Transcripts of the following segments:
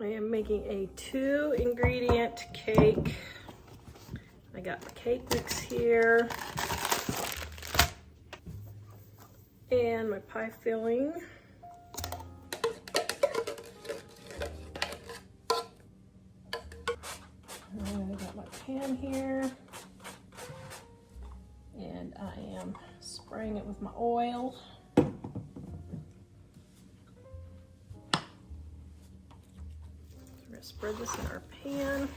I am making a 2-ingredient cake. I got the cake mix here and my pie filling. And I got my pan here and I am spraying it with my oil. Spread this in our pan.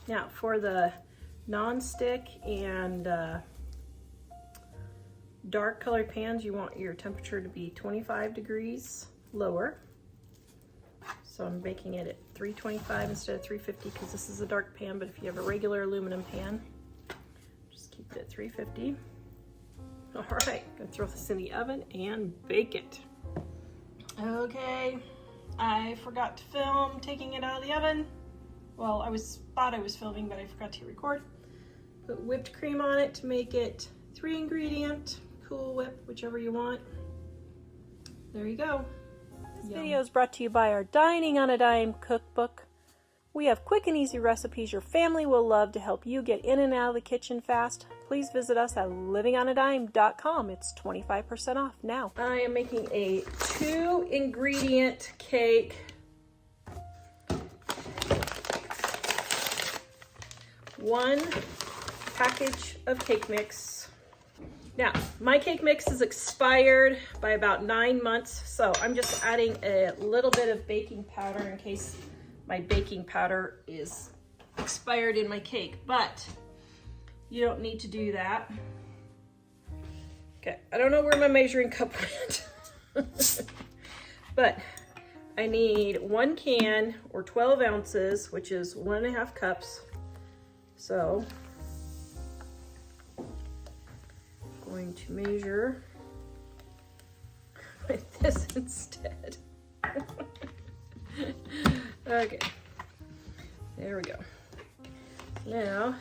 Now for the non-stick and dark colored pans, you want your temperature to be 25 degrees lower. So I'm baking it at 325 instead of 350 because this is a dark pan, but if you have a regular aluminum pan, just keep it at 350. All right, gonna throw this in the oven and bake it. Okay. I forgot to film taking it out of the oven. Well, thought I was filming, but I forgot to record. Put whipped cream on it to make it 3-ingredient, Cool Whip, whichever you want. There you go. This video is brought to you by our Dining on a Dime cookbook. We have quick and easy recipes your family will love to help you get in and out of the kitchen fast. Please visit us at livingonadime.com. It's 25% off now. I am making a 2-ingredient cake. 1 package of cake mix. Now, my cake mix is expired by about 9 months, so I'm just adding a little bit of baking powder in case my baking powder is expired in my cake, but you don't need to do that. Okay, I don't know where my measuring cup went, but I need 1 can or 12 ounces, which is 1.5 cups. So I'm going to measure with this instead. Okay, there we go. Now,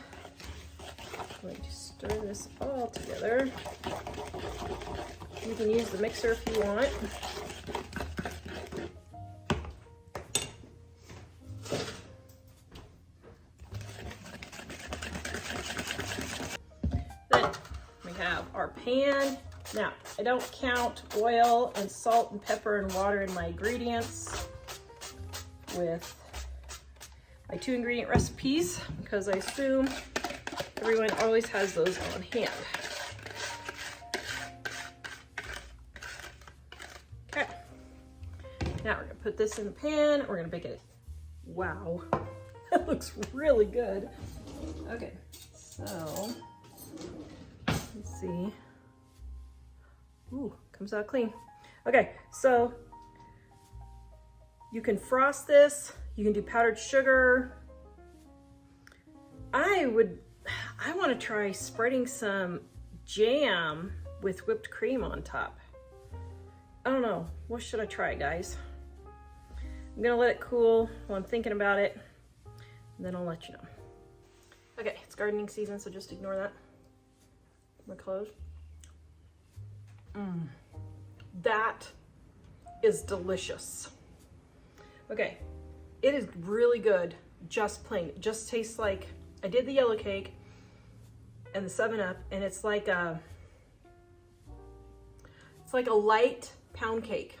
I'm going to stir this all together. You can use the mixer if you want. Then we have our pan. Now, I don't count oil and salt and pepper and water in my ingredients with my 2-ingredient recipes because I assume everyone always has those on hand. Okay, now we're gonna put this in the pan. We're gonna bake it. Wow, that looks really good. Okay, so let's see. Ooh, comes out clean. Okay, so you can frost this, you can do powdered sugar. I want to try spreading some jam with whipped cream on top. I don't know, what should I try, guys? I'm gonna let it cool while I'm thinking about it, and then I'll let you know. Okay, it's gardening season, so just ignore that. I'm gonna close. That is delicious. Okay, it is really good, just plain. It just tastes like, I did the yellow cake and the 7-Up, and it's like a light pound cake.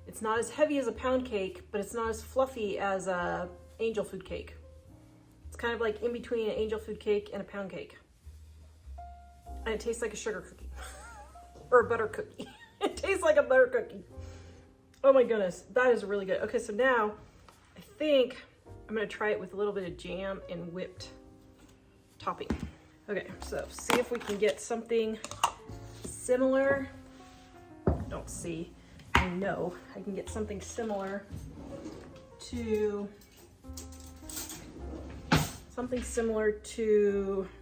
It's not as heavy as a pound cake, but it's not as fluffy as a angel food cake. It's kind of like in between an angel food cake and a pound cake. And it tastes like a sugar cookie or a butter cookie. It tastes like a butter cookie. Oh my goodness, that is really good. Okay, so now I think I'm gonna try it with a little bit of jam and whipped topping. Okay, so see if we can get something similar. Don't see, I know I can get something similar to,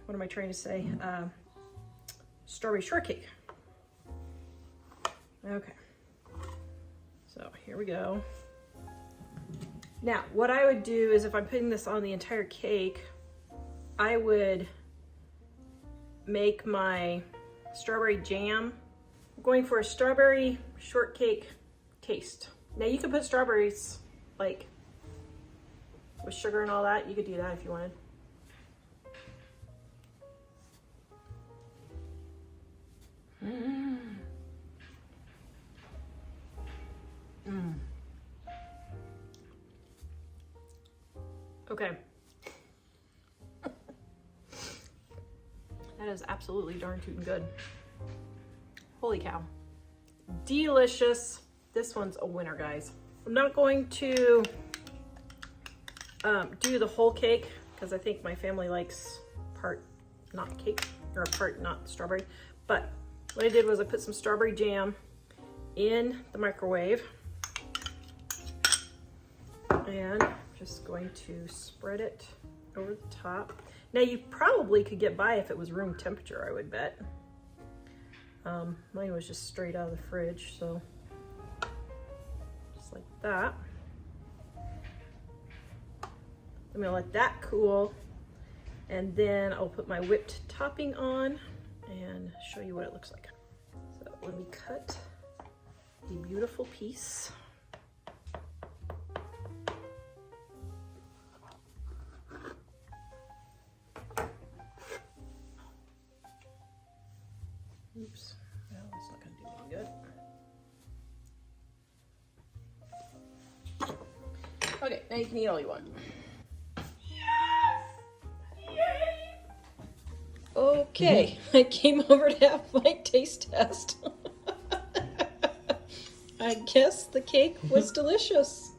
what am I trying to say? Strawberry shortcake. Okay. So here we go. Now, what I would do is if I'm putting this on the entire cake, I would make my strawberry jam. I'm going for a strawberry shortcake taste. Now you could put strawberries, like with sugar and all that. You could do that if you wanted. Okay. That is absolutely darn tootin' good. Holy cow. Delicious. This one's a winner, guys. I'm not going to do the whole cake because I think my family likes part not cake or part not strawberry. But what I did was I put some strawberry jam in the microwave and just going to spread it over the top. Now you probably could get by if it was room temperature, I would bet. Mine was just straight out of the fridge, so just like that. I'm gonna let that cool, and then I'll put my whipped topping on and show you what it looks like. So let me cut a beautiful piece. Oops, well, that's not gonna do any good. Okay, now you can eat all you want. Okay, I came over to have my taste test. I guess the cake was delicious.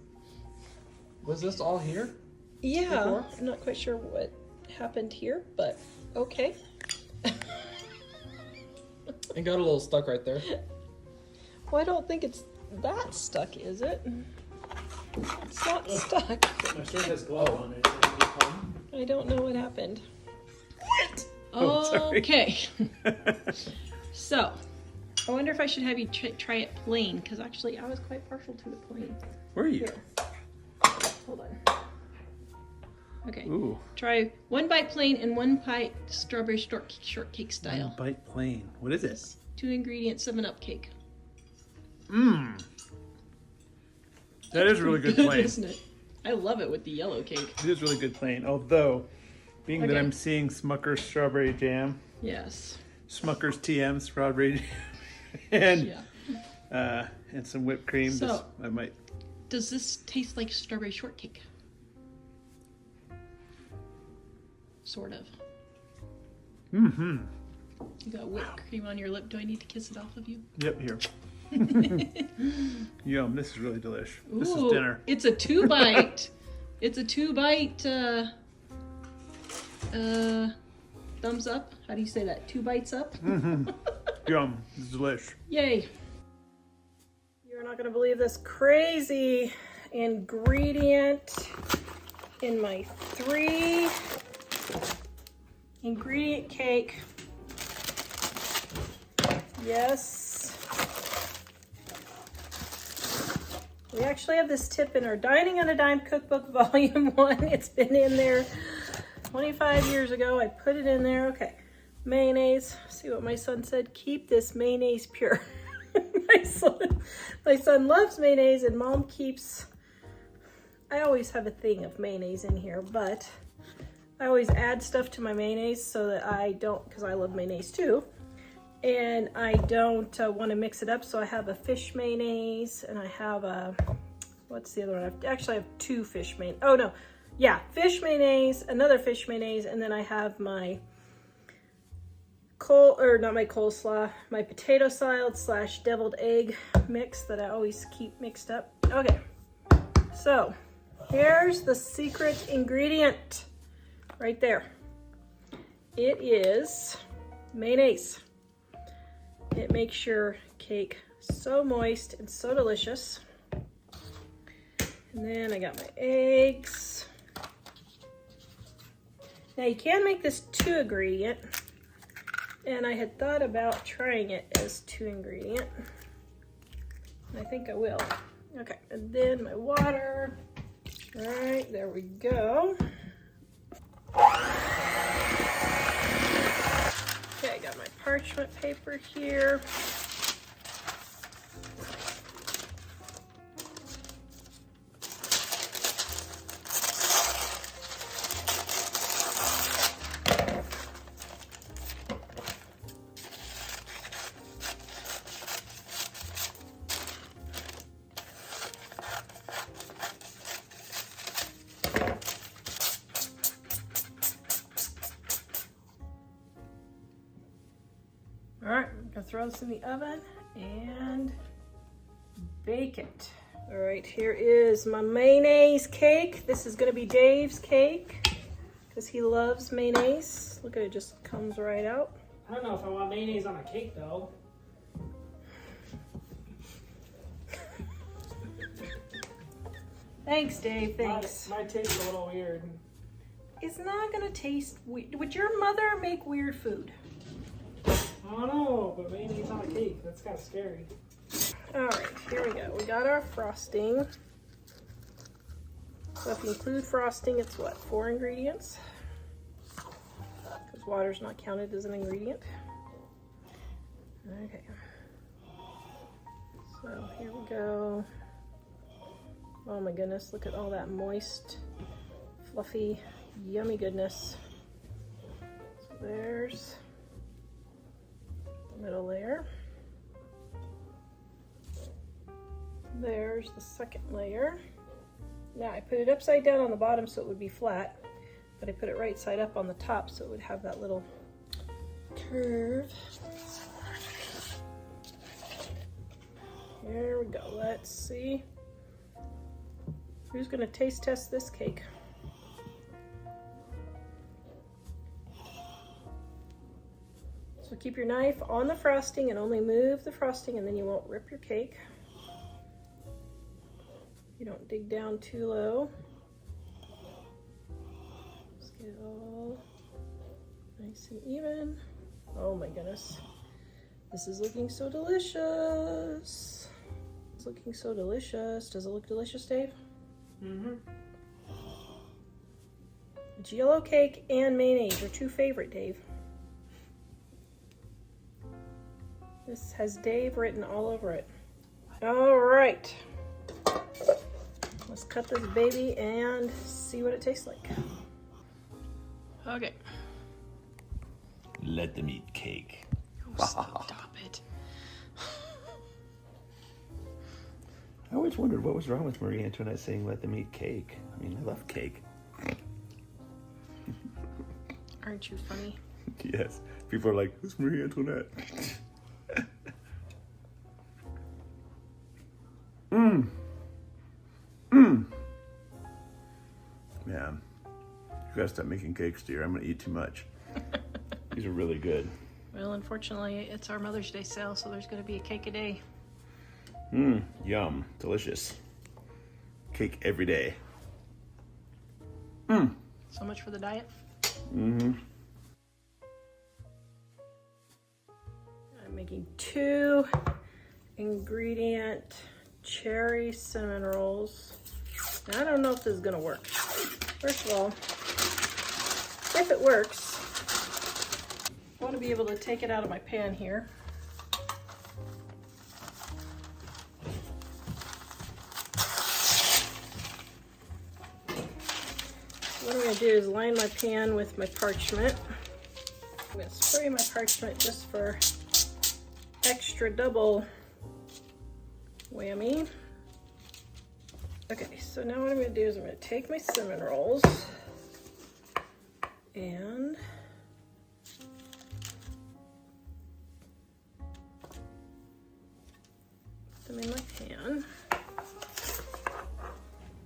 Was this all here? Yeah, before? I'm not quite sure what happened here, but okay. It got a little stuck right there. Well, I don't think it's that stuck, is it? It's not stuck. My shirt has glove on it. I don't know what happened. What? Oh, sorry. Okay. So, I wonder if I should have you try it plain, because actually I was quite partial to the plain. Were you? Here. Hold on. Okay. Ooh. Try one bite plain and one bite strawberry shortcake style. One bite plain. What is it? 2 ingredient 7-Up cake. Mmm. That is really good plain. Isn't it? I love it with the yellow cake. It is really good plain. Although, being that Okay. I'm seeing Smucker's strawberry jam, Yes. Smucker's TM strawberry jam, and Yeah. and some whipped cream, So- I might. Does this taste like strawberry shortcake? Sort of. Mm-hmm. You got whipped cream on your lip. Do I need to kiss it off of you? Yep. Here. Yum. This is really delish. This is Ooh, dinner. It's a 2-bite. It's a 2-bite thumbs up. How do you say that? 2 bites up? Mm-hmm. Yum. This is delish. Yay. You're not going to believe this crazy ingredient in my 3 ingredient cake. Yes. We actually have this tip in our Dining on a Dime Cookbook Volume 1. It's been in there 25 years ago. I put it in there. Okay. Mayonnaise. See what my son said? Keep this mayonnaise pure. My son loves mayonnaise, and Mom keeps... I always have a thing of mayonnaise in here, but I always add stuff to my mayonnaise so that I don't, because I love mayonnaise too, and I don't want to mix it up. So I have a fish mayonnaise, and I have a, what's the other one? Actually, I have 2 fish mayonnaise. Oh no, yeah, fish mayonnaise, another fish mayonnaise, and then I have my coleslaw, my potato salad / deviled egg mix that I always keep mixed up. Okay, so here's the secret ingredient right there. It is mayonnaise. It makes your cake so moist and so delicious. And then I got my eggs. Now you can make this 2 ingredient, and I had thought about trying it as 2 ingredient. I think I will. Okay, and then my water. All right, there we go. Okay, I got my parchment paper here. throw this in the oven and bake it. All right, here is my mayonnaise cake. This is gonna be Dave's cake because he loves mayonnaise. Look at it, just comes right out. I don't know if I want mayonnaise on a cake though. Thanks, Dave, thanks. Might taste a little weird. It's not gonna taste weird. Would your mother make weird food? I don't know, but mayonnaise on a cake, that's kind of scary. All right, here we go. We got our frosting. So if you include frosting, it's what, 4 ingredients? Because water's not counted as an ingredient. Okay. So here we go. Oh my goodness, look at all that moist, fluffy, yummy goodness. So there's the middle layer. There's the second layer. Now I put it upside down on the bottom so it would be flat, but I put it right side up on the top so it would have that little curve. Here we go, let's see. Who's gonna taste test this cake? So keep your knife on the frosting and only move the frosting and then you won't rip your cake. You don't dig down too low. Just get it all nice and even. Oh my goodness. This is looking so delicious. It's looking so delicious. Does it look delicious, Dave? Mm-hmm. It's yellow cake and mayonnaise, your two favorite, Dave. This has Dave written all over it. All right. Let's cut this baby and see what it tastes like. Okay. Let them eat cake. Oh, stop it. I always wondered what was wrong with Marie Antoinette saying let them eat cake. I mean, I love cake. Aren't you funny? Yes. People are like, who's Marie Antoinette? Mmm. Mmm. Man, you gotta stop making cakes, dear. I'm gonna eat too much. These are really good. Well, unfortunately, it's our Mother's Day sale, so there's going to be a cake a day. Mmm, yum, delicious. Cake every day. Mmm. So much for the diet. Mm-hmm. I'm making 2 ingredient cherry cinnamon rolls. Now, I don't know if this is going to work. First of all, if it works, I want to be able to take it out of my pan here. What I'm going to do is line my pan with my parchment. I'm going to spray my parchment just for extra double whammy. Okay, so now what I'm going to do is I'm going to take my cinnamon rolls and put them in my pan.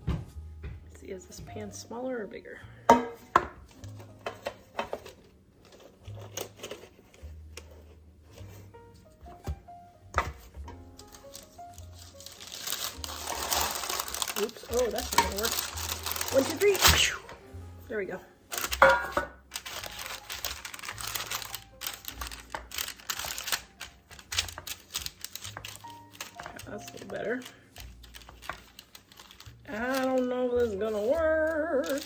Let's see, is this pan smaller or bigger? Oops, oh, that's not gonna work. 1, 2, 3. There we go. That's a little better. I don't know if this is gonna work.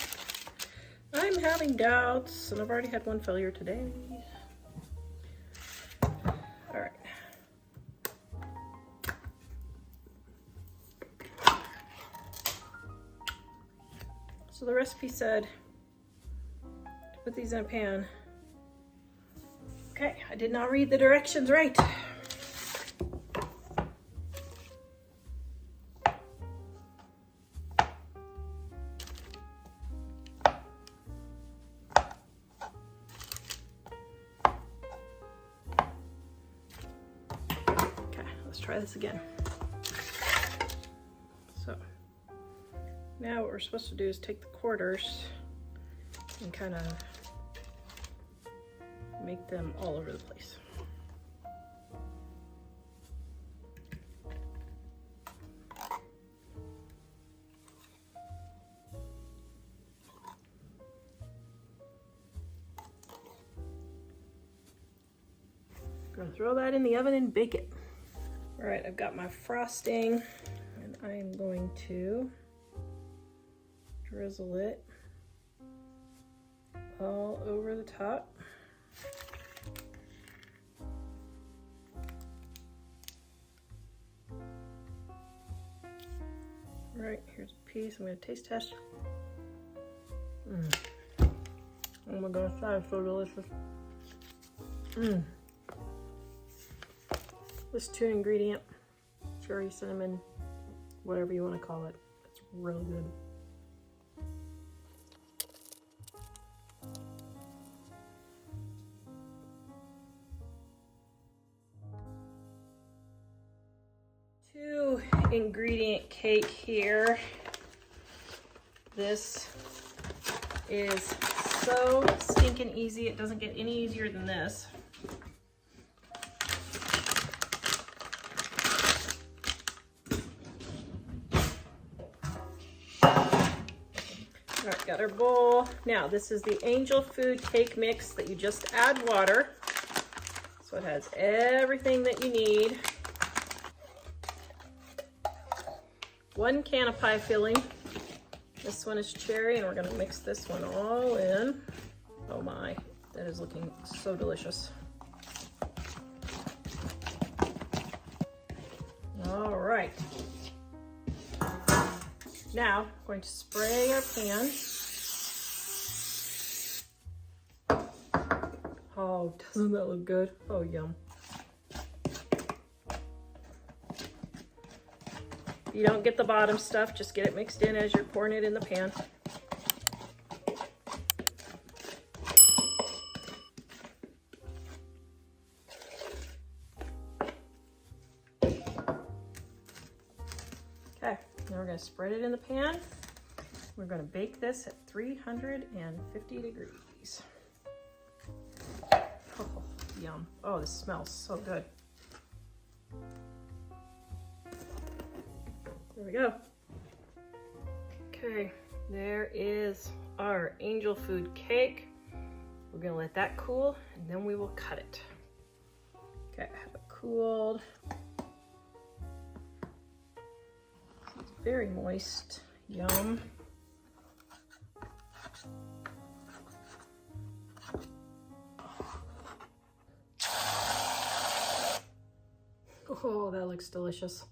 I'm having doubts, and I've already had one failure today. All right. So the recipe said to put these in a pan. Okay, I did not read the directions right. try this again. So now what we're supposed to do is take the quarters and kind of make them all over the place. Gonna throw that in the oven and bake it. All right, I've got my frosting and I'm going to drizzle it all over the top. All right, here's a piece. I'm gonna taste test. Oh my gosh, that is so delicious. This 2-ingredient cherry cinnamon, whatever you want to call it, it's really good. Two-ingredient cake here. This is so stinking easy. It doesn't get any easier than this. All right, got our bowl. Now, this is the angel food cake mix that you just add water. So it has everything that you need. 1 can of pie filling. This one is cherry, and we're gonna mix this one all in. Oh my, that is looking so delicious. All right. Now, I'm going to spray our pan. Oh, doesn't that look good? Oh, yum. If you don't get the bottom stuff, just get it mixed in as you're pouring it in the pan. Okay, now we're gonna spread it in the pan. We're gonna bake this at 350 degrees. Oh, yum. Oh, this smells so good. There we go. Okay, there is our angel food cake. We're gonna let that cool and then we will cut it. Okay, I have it cooled. It's very moist. Yum. Oh, that looks delicious.